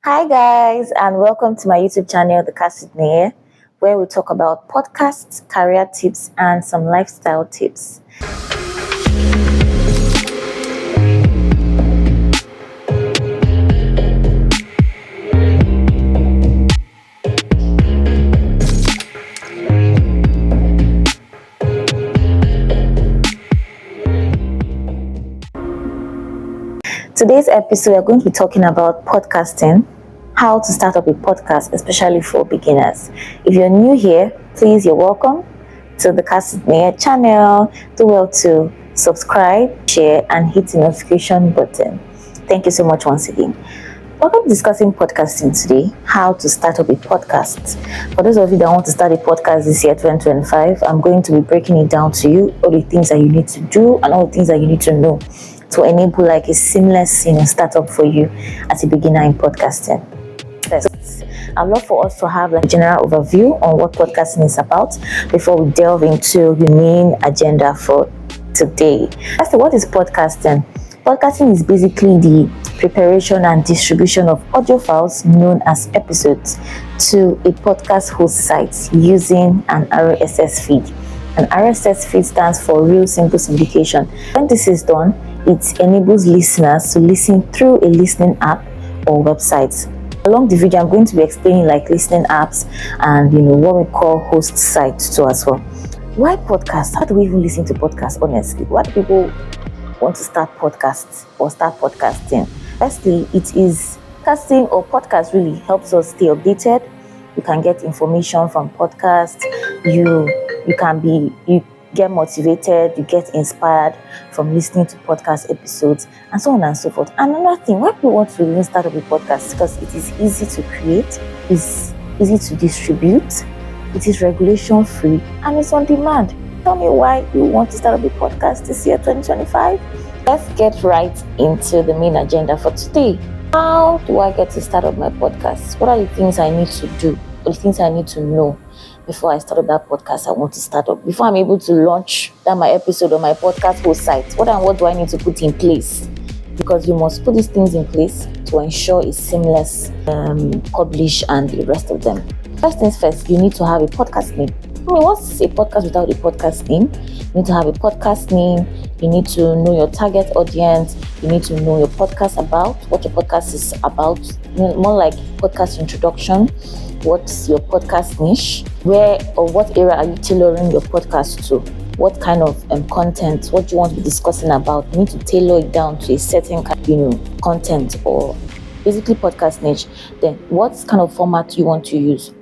Hi, guys, and welcome to my YouTube channel, The Cassid Nair, where we talk about podcasts, career tips, and some lifestyle tips. Today's episode, we're going to be talking about podcasting, how to start up a podcast, especially for beginners. If you're new here, please, you're welcome to the Cassid Nair channel. Do well to subscribe, share, and hit the notification button. Thank you so much once again. We're going to be discussing podcasting today, how to start up a podcast. For those of you that want to start a podcast this year, 2025, I'm going to be breaking it down to you, all the things that you need to do and all the things that you need to know to enable like a seamless startup for you as a beginner in podcasting. First, I'd love for us to have like a general overview on what podcasting is about before we delve into the main agenda for today. First, what is podcasting? Podcasting is basically the preparation and distribution of audio files known as episodes to a podcast host site using an RSS feed. An RSS feed stands for Real Simple Syndication. When this is done, it enables listeners to listen through a listening app or website. Along the video, I'm going to be explaining like listening apps and what we call host sites too as well. Why podcasts? How do we even listen to podcasts, honestly? Why do people want to start podcasts or start podcasting? Firstly, it is podcasting or podcast really helps us stay updated. You can get information from podcasts. You get motivated, you get inspired from listening to podcast episodes, and so on and so forth. And another thing, why people want to even start up a podcast, because it is easy to create, it's easy to distribute, it is regulation free, and it's on demand. Tell me why you want to start up a podcast this year, 2025. Let's get right into the main agenda for today. How do I get to start up my podcast? What are the things I need to do? Or the things I need to know before I start up that podcast I want to start up? Before I'm able to launch my episode on my podcast host site, what do I need to put in place? Because you must put these things in place to ensure a seamless publish and the rest of them. First things first, you need to have a podcast name. What's a podcast without a podcast name? You need to have a podcast name. You need to know your target audience. You need to know your podcast about, what your podcast is about. More like podcast introduction. What's your podcast niche? Where or what area are you tailoring your podcast to? What kind of content? What do you want to be discussing about? You need to tailor it down to a certain content or basically podcast niche. Then what kind of format you want to use?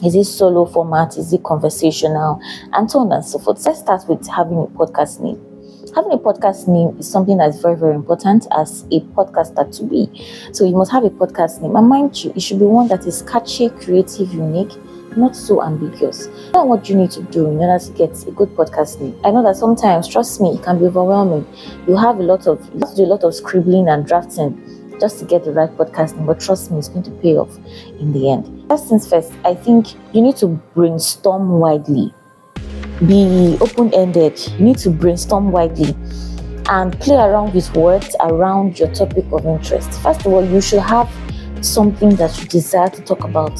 Is it solo format? Is it conversational? And so on and so forth. Let's start with having a podcast name. Having a podcast name is something that's very, very important as a podcaster to be. So you must have a podcast name. And mind you, it should be one that is catchy, creative, unique, not so ambiguous. Now, what you need to do in order to get a good podcast name. I know that sometimes, trust me, it can be overwhelming. You have to do a lot of scribbling and drafting just to get the right podcast name, but trust me, it's going to pay off in the end. First things first, I think you need to brainstorm widely. Be open-ended. You need to brainstorm widely and play around with words around your topic of interest. First of all, you should have something that you desire to talk about.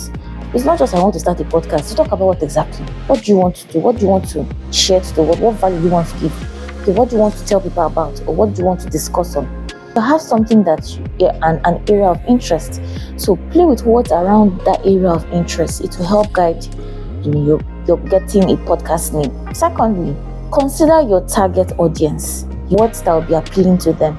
It's not just I want to start a podcast. You talk about what exactly. What do you want to do? What do you want to share to the world? What value do you want to give? Okay, what do you want to tell people about? Or what do you want to discuss on? So have something that's an area of interest. So play with words around that area of interest. It will help guide you're getting a podcast name. Secondly, consider your target audience. Words that will be appealing to them.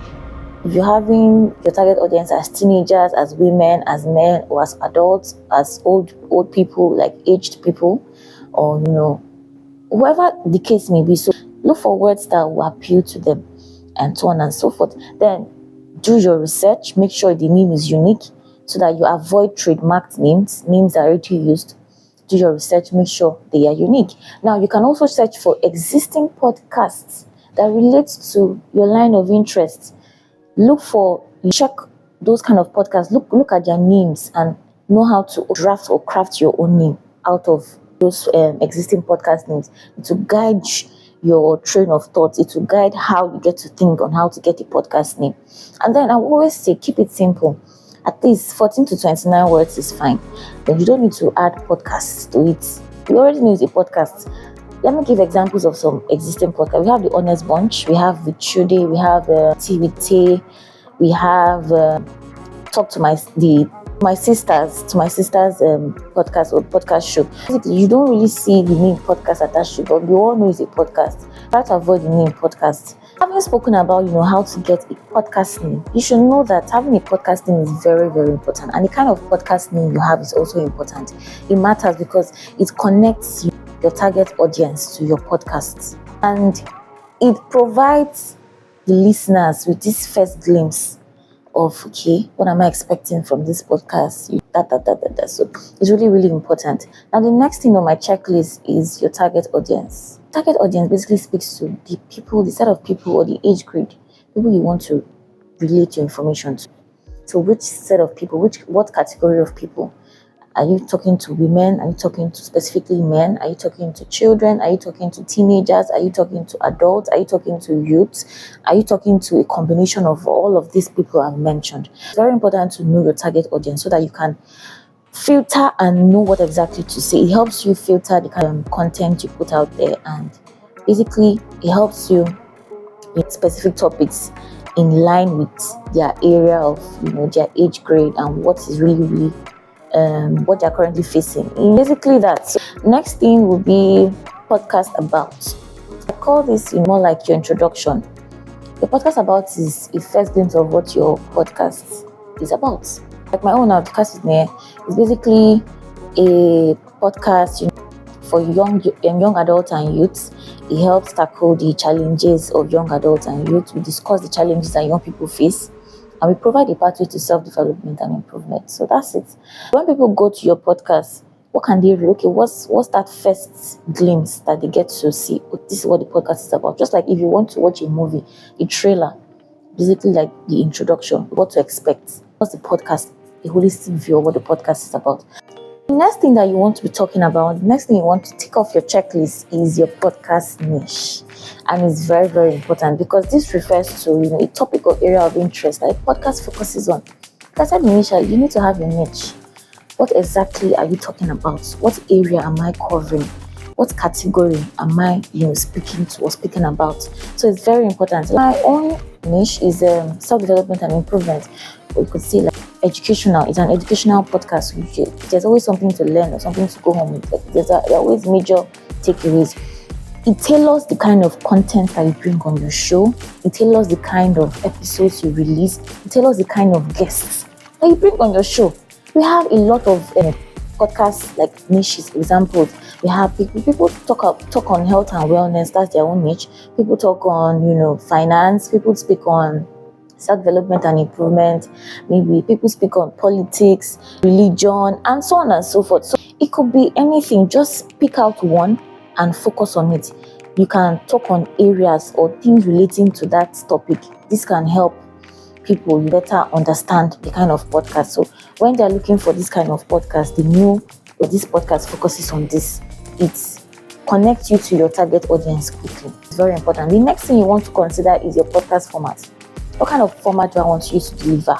If you're having your target audience as teenagers, as women, as men, or as adults, as old people, like aged people, or whoever the case may be. So look for words that will appeal to them, and so on and so forth. Then do your research. Make sure the name is unique so that you avoid trademarked names that are already used. Do your research, make sure they are unique. Now, you can also search for existing podcasts that relate to your line of interest. Check those kind of podcasts. Look at their names and know how to draft or craft your own name out of those existing podcast names to guide your train of thought. It will guide how you get to think on how to get a podcast name. And then I always say, keep it simple. At least 14 to 29 words is fine. Then you don't need to add podcasts to it. You already know it's a podcast. Let me give examples of some existing podcasts. We have the Honest Bunch, we have with Chude, we have Tea with Tay, we have Talk to my sister's podcast or podcast show. Basically, you don't really see the name podcast attached to it, but we all know it's a podcast. Try to avoid the name podcast. Having spoken about how to get a podcast name, you should know that having a podcast name is very, very important, and the kind of podcast name you have is also important. It matters because it connects your target audience to your podcast, and it provides the listeners with this first glimpse of, okay, what am I expecting from this podcast? So it's really, really important. Now, the next thing on my checklist is your target audience. Target audience basically speaks to the people, the set of people, or the age grade, people you want to relate your information to. So which set of people, what category of people? Are you talking to women? Are you talking to specifically men? Are you talking to children? Are you talking to teenagers? Are you talking to adults? Are you talking to youths? Are you talking to a combination of all of these people I've mentioned? It's very important to know your target audience so that you can filter and know what exactly to say. It helps you filter the kind of content you put out there, and basically it helps you in specific topics in line with their area of their age grade and what is really, really what they're currently facing. Basically that. So next thing will be podcast about. I call this more like your introduction. The podcast about is a first glimpse of what your podcast is about. Like my own podcast is basically a podcast for young adults and youths. It helps tackle the challenges of young adults and youth. We discuss the challenges that young people face, and we provide a pathway to self-development and improvement. So that's it. When people go to your podcast, what can they read? Okay, what's that first glimpse that they get to see? This is what the podcast is about. Just like if you want to watch a movie, a trailer, basically like the introduction, what to expect. What's the podcast? A holistic view of what the podcast is about. The next thing that you want to be talking about, the next thing you want to tick off your checklist is your podcast niche. And it's very, very important because this refers to a topic or area of interest that a podcast focuses on. Like I said initially, you need to have a niche. What exactly are you talking about? What area am I covering? What category am I speaking to or speaking about? So it's very important. My own niche is self-development and improvement. We could say like educational. It's an educational podcast. There's always something to learn or something to go home with. There are always major takeaways. It tailors the kind of content that you bring on your show. It tailors the kind of episodes you release. It tailors the kind of guests that you bring on your show. We have a lot of podcasts like niches, examples. We have people talk on health and wellness. That's their own niche. People talk on finance. People speak on self-development and improvement. Maybe people speak on politics, religion, and so on and so forth. So it could be anything. Just pick out one and focus on it. You can talk on areas or things relating to that topic. This can help people better understand the kind of podcast. So when they're looking for this kind of podcast, they know that this podcast focuses on this. It connects you to your target audience quickly. It's very important. The next thing you want to consider is your podcast format. What kind of format do I want you to deliver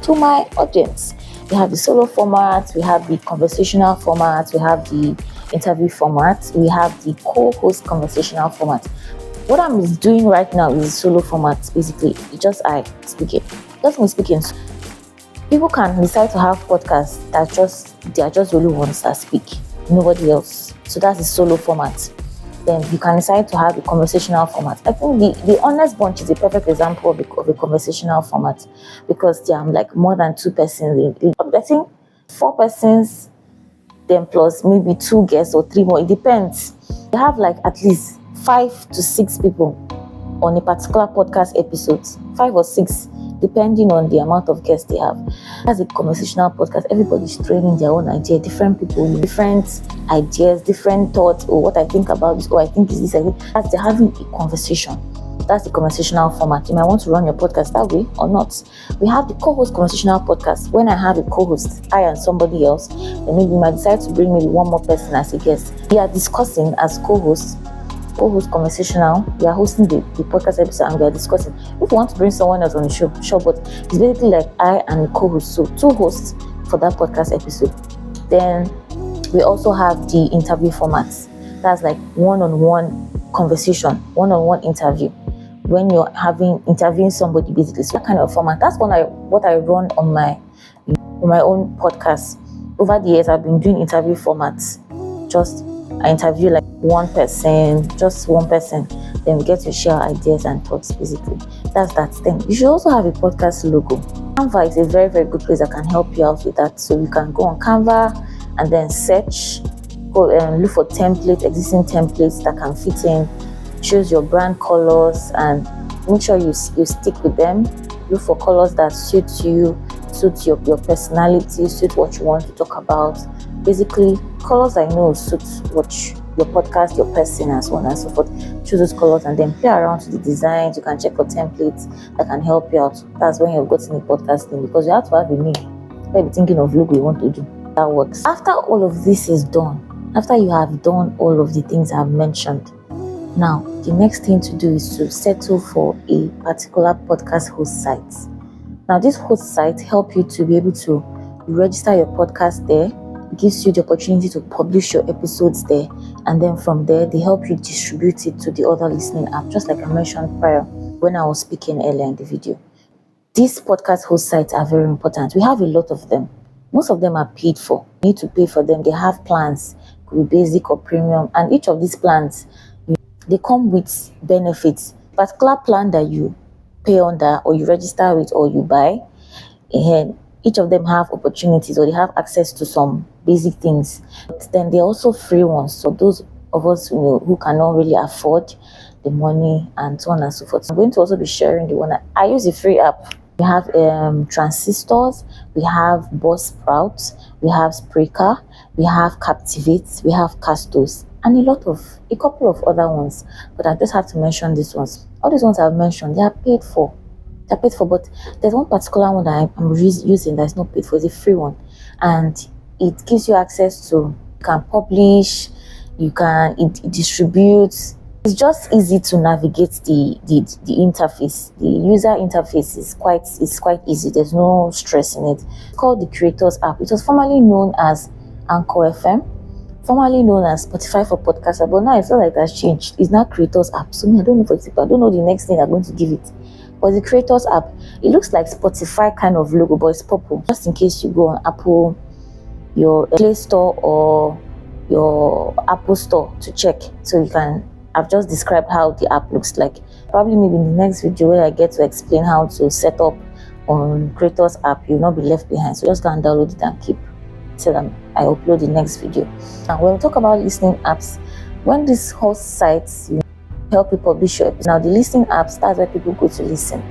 to my audience? We have the solo format, we have the conversational format, we have the interview format, we have the co-host conversational format. What I'm doing right now is solo format, basically. It's just I speaking. Just me speaking. People can decide to have podcasts they are just only ones that speak, nobody else. So that's the solo format. Then you can decide to have a conversational format. I think the Honest Bunch is a perfect example of a conversational format because there are like more than 2 persons. I think 4 persons, then plus maybe 2 guests or 3 more. It depends. They have like at least 5 to 6 people on a particular podcast episode, 5 or 6, depending on the amount of guests they have. As a conversational podcast, everybody's training their own idea, different people, different ideas, different thoughts, or what I think about this, or I think is this, as they're having a conversation. That's the conversational format. You might want to run your podcast that way or not. We have the co-host conversational podcast. When I have a co-host, I and somebody else, then maybe we might decide to bring maybe one more person as a guest. We are discussing as co-hosts co-host conversational. We are hosting the podcast episode and we are discussing. If you want to bring someone else on the show, sure, but it's basically like I and the co-host, so 2 hosts for that podcast episode. Then we also have the interview formats. That's like one-on-one conversation, one-on-one interview. When you're interviewing somebody, basically, so that kind of format. That's what I run on my own podcast. Over the years, I've been doing interview formats. Just I interview like one person, just one person. Then we get to share ideas and thoughts. Basically, that's that thing. You should also have a podcast logo. Canva is a very, very good place that can help you out with that. So you can go on Canva and then search, go and look for existing templates that can fit in. Choose your brand colors and make sure you stick with them. Look for colors that suit you, suit your personality, suit what you want to talk about. Basically, colors I know suit what your podcast, your person, and so on and so forth. Choose those colors and then play around with the designs. You can check for templates that can help you out. That's when you've gotten a podcast name, because you have to have a name. You'll be thinking of logo you want to do. That works. After all of this is done, after you have done all of the things I've mentioned, now the next thing to do is to settle for a particular podcast host site. Now, this host site help you to be able to register your podcast there. It gives you the opportunity to publish your episodes there, and then from there they help you distribute it to the other listening app, just like I mentioned prior when I was speaking earlier in the video. These podcast host sites are very important. We have a lot of them. Most of them are paid for. You need to pay for them. They have plans, could be basic or premium, and each of these plans, they come with benefits. Particular plan that you pay under or you register with or you buy, and each of them have opportunities or they have access to some basic things. But then they're also free ones. So those of us who cannot really afford the money and so on and so forth. I'm going to also be sharing the one that I use, a free app. We have Transistors, we have Buzzsprout, we have Spreaker, we have Captivate, we have Castos, and a couple of other ones. But I just have to mention these ones. All these ones I've mentioned, they are paid for. They're paid for, but there's one particular one that I'm using that's not paid for. It's a free one, and it gives you access to, you can publish, it distributes. It's just easy to navigate the interface. The user interface is quite easy. There's no stress in it. It's called the Creators app. It was formerly known as Anchor FM, formerly known as Spotify for podcasters, but now I feel like that's changed. It's now Creators app. So I don't know I don't know the next thing they're going to give it. But the Creators app, it looks like Spotify kind of logo, but it's purple. Just in case you go on Apple, your Play Store or your Apple Store to check. So I've just described how the app looks like. Probably maybe in the next video where I get to explain how to set up on Creators app, you'll not be left behind. So just go and download it and keep till I upload the next video. And when we talk about listening apps, when these host sites help you publish your episode. Now the listening apps, that's where people go to listen.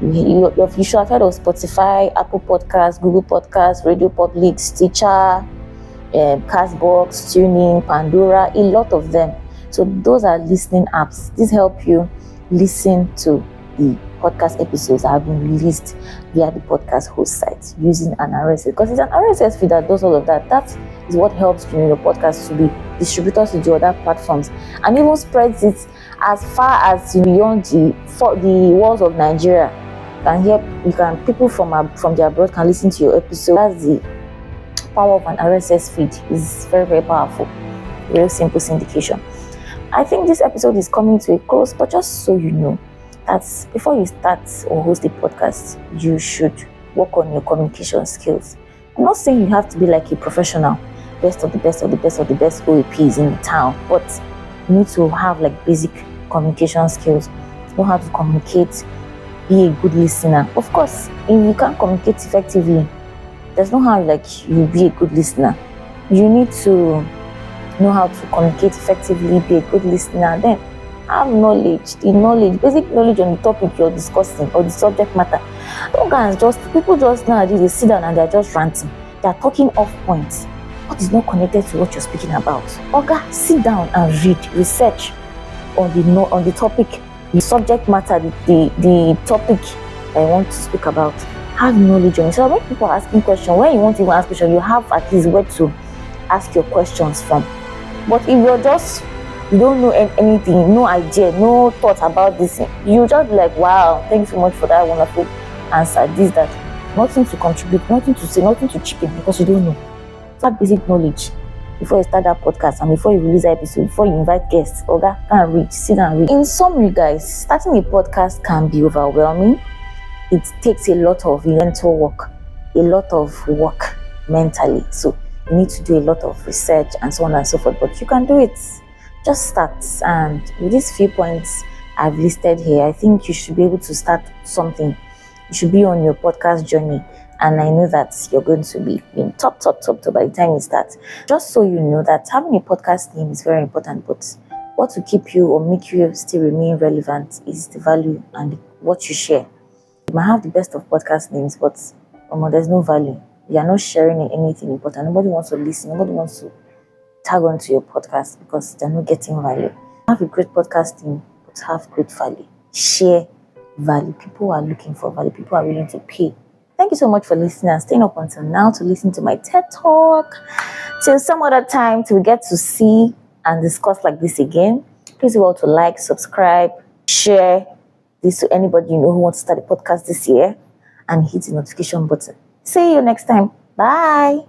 You should have heard of Spotify, Apple Podcasts, Google Podcasts, Radio Public, Stitcher, Castbox, Tuning, Pandora, a lot of them. So those are listening apps. These help you listen to the podcast episodes that have been released via the podcast host site using an RSS, because it's an RSS feed that does all of that. That is what helps your podcast to be distributed to the other platforms, and even spreads it as far as beyond the walls of Nigeria. People from the abroad can listen to your episode. That's the power of an RSS feed. Is very, very powerful. Real simple syndication. I think this episode is coming to a close, but just so you know, that before you start or host a podcast, you should work on your communication skills. I'm not saying you have to be like a professional, best of the best OAPs in the town, but you need to have like basic communication skills. Know how to communicate, be a good listener. Of course, if you can't communicate effectively, there's no how you be a good listener. You need to know how to communicate effectively, be a good listener, then have basic knowledge on the topic you're discussing or the subject matter. People just nowadays, they sit down and they're just ranting. They're talking off points. What is not connected to what you're speaking about? Sit down and research on the topic, the subject matter, the topic that you want to speak about. Have knowledge on it. So when people are asking questions, when you want to even ask questions, you have at least where to ask your questions from. But if you're just you don't know anything, no idea, no thought about this thing, you just be like, wow, thanks so much for that wonderful answer, this, that. Nothing to contribute, nothing to say, nothing to chip in, because you don't know. Start basic knowledge before you start that podcast, and before you release that episode, before you invite guests. Oga, go and read, sit down and read. In summary, guys, starting a podcast can be overwhelming. It takes a lot of mental work, a lot of work mentally. So you need to do a lot of research and so on and so forth, but you can do it. Just start. And with these few points I've listed here, I think you should be able to start something. You should be on your podcast journey, and I know that you're going to be in top by the time you start. Just so you know that having a podcast name is very important, but what will keep you or make you still remain relevant is the value and what you share. You might have the best of podcast names, but there's no value. You are not sharing anything important. Nobody wants to listen. Nobody wants to tag onto your podcast because they're not getting value. Have a great podcast name, but have great value. Share value. People are looking for value. People are willing to pay. Thank you so much for listening and staying up until now to listen to my TED Talk. Till some other time, till we get to see and discuss like this again, please do all to like, subscribe, share this to anybody you know who wants to start a podcast this year, and hit the notification button. See you next time. Bye.